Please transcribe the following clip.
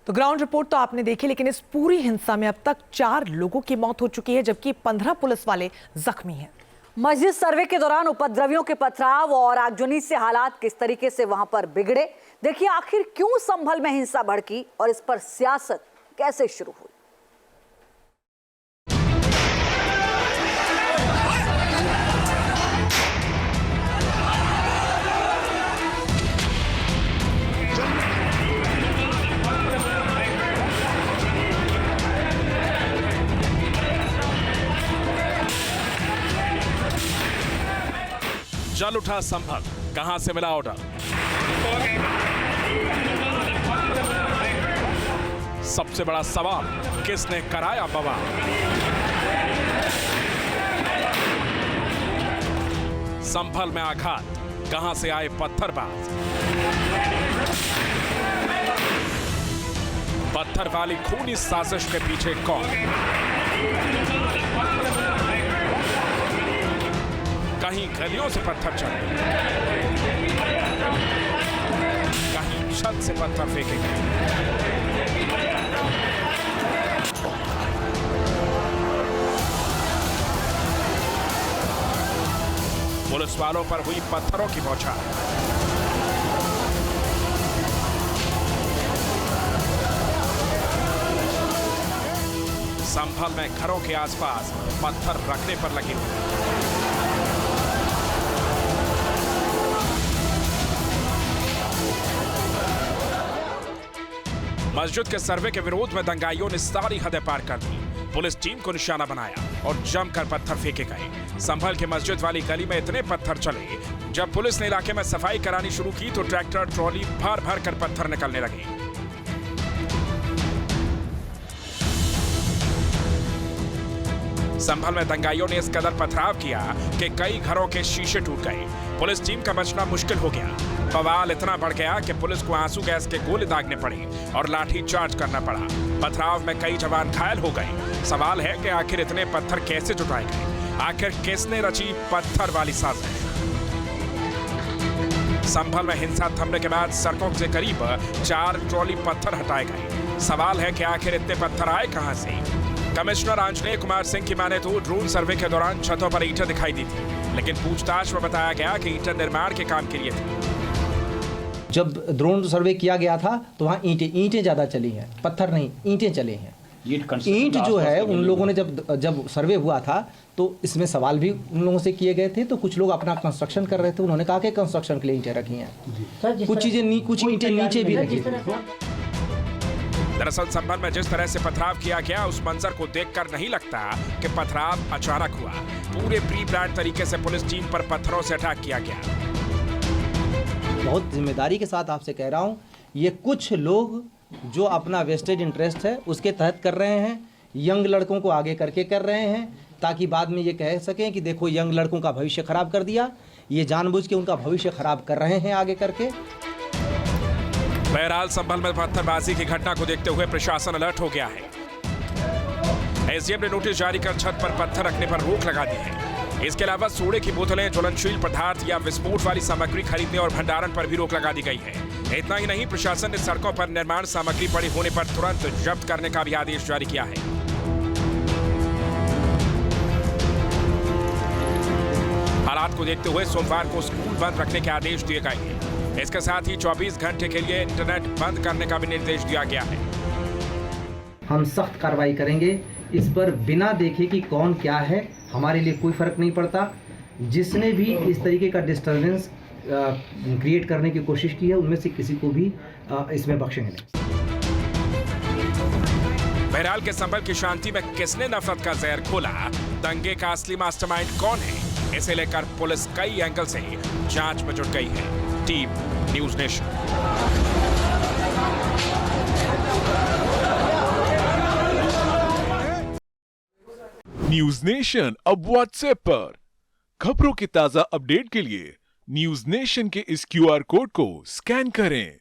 तो ground report तो आपने देखी, लेकिन इस पूरी हिंसा में अब तक 4 लोगों की मौत हो चुकी है, जबकि 15 पुलिस वाले जख्मी हैं। मस्जिद सर्वे के दौरान उपद्रवियों के पथराव और आगजनी से हालात किस तरीके से वहां पर बिगड़े, देखिए आखिर क्यों संभल में हिंसा भड़की और इस पर सियासत कैसे शुरू हुई। जल उठा संभल, कहां से मिला ऑर्डर? सबसे बड़ा सवाल, किसने कराया बवाल? संभल में आघात, कहां से आए पत्थरबाज? पत्थर वाली खूनी साजिश के पीछे कौन? कहीं गलियों से पत्थर चढ़े, कहीं छत से पत्थर फेंके गए। पुलिस वालों पर हुई पत्थरों की बौछार। संभल में घरों के आसपास पत्थर रखने पर लगे हुए। मस्जिद के सर्वे के विरोध में दंगाइयों ने सारी हदें पार कर दी। पुलिस टीम को निशाना बनाया और जमकर पत्थर फेंके गए। संभल के मस्जिद वाली गली में इतने पत्थर चले, जब पुलिस ने इलाके में सफाई करानी शुरू की तो ट्रैक्टर ट्रॉली भर भर कर पत्थर निकलने लगे। संभल में दंगाइयों ने इस कदर पथराव किया कि कई घरों के शीशे टूट गए। पुलिस टीम का बचना मुश्किल हो गया। बवाल इतना बढ़ गया कि पुलिस को आंसू गैस के गोले दागने पड़े और लाठी चार्ज करना पड़ा। पथराव में कई जवान घायल हो गए। सवाल है कि आखिर इतने पत्थर कैसे जुटाए गए? आखिर किसने रची पत्थर वाली साजिश? संभल में हिंसा थमने के बाद सड़कों से करीब 4 ट्रॉली पत्थर हटाए गए। सवाल है कि आखिर इतने पत्थर आए कहां से? कमिश्नर आंजनेय कुमार सिंह की माने तो ड्रोन सर्वे के दौरान छतों पर ईंटें दिखाई दी थी, लेकिन पूछताछ में बताया गया कि ईंटें निर्माण के काम के लिए थी। जब ड्रोन सर्वे किया गया था तो वहाँ ईंटें ज़्यादा चली हैं, पत्थर नहीं, ईंटें चले हैं। ईंट जो है उन लोगों ने जब सर्वे हुआ था तो इसमें सवाल भी उन लोगों से किए गए थे। तो कुछ लोग अपना कंस्ट्रक्शन कर रहे थे, उन्होंने कहा कि कंस्ट्रक्शन के लिए ईंटें रखी हैं, कुछ ईंटें नीचे भी रखी थी। दरअसल संभल में जिस तरह से पथराव किया गया, उस मंजर को देखकर नहीं लगता कि पथराव अचानक हुआ। पूरे प्री प्लान तरीके से पुलिस टीम पर पत्थरों से अटैक किया गया। बहुत जिम्मेदारी के साथ आपसे कह रहा हूं, ये कुछ लोग जो अपना वेस्टेड इंटरेस्ट है उसके तहत कर रहे हैं, यंग लड़कों को आगे करके कर रहे हैं, ताकि बाद में ये कह सकें कि देखो यंग लड़कों का भविष्य खराब कर दिया। ये जानबूझ के उनका भविष्य खराब कर रहे हैं आगे करके। बहरहाल संभल में पत्थरबाजी की घटना को देखते हुए प्रशासन अलर्ट हो गया है। एसडीएम ने नोटिस जारी कर छत पर पत्थर रखने पर रोक लगा दी है। इसके अलावा सोडे की बोतलें, ज्वलनशील पदार्थ या विस्फोट वाली सामग्री खरीदने और भंडारण पर भी रोक लगा दी गई है। इतना ही नहीं, प्रशासन ने सड़कों पर निर्माण सामग्री पड़ी होने पर तुरंत जब्त करने का भी आदेश जारी किया है। हालात को देखते हुए सोमवार को स्कूल बंद रखने के आदेश दिए गए हैं। इसके साथ ही 24 घंटे के लिए इंटरनेट बंद करने का भी निर्देश दिया गया है। हम सख्त कार्रवाई करेंगे इस पर, बिना देखे कि कौन क्या है, हमारे लिए कोई फर्क नहीं पड़ता। जिसने भी इस तरीके का डिस्टर्बेंस क्रिएट करने की कोशिश की है, उनमें से किसी को भी इसमें बख्शेंगे नहीं। बहरहाल के संभल की शांति में किसने नफरत का जहर खोला, दंगे का असली मास्टरमाइंड कौन है, इसे लेकर पुलिस कई एंगल से जांच में जुट गई है। Team news nation. News nation अब व्हाट्सएप पर। खबरों के ताजा अपडेट के लिए न्यूज़ नेशन के इस क्यूआर कोड को स्कैन करें।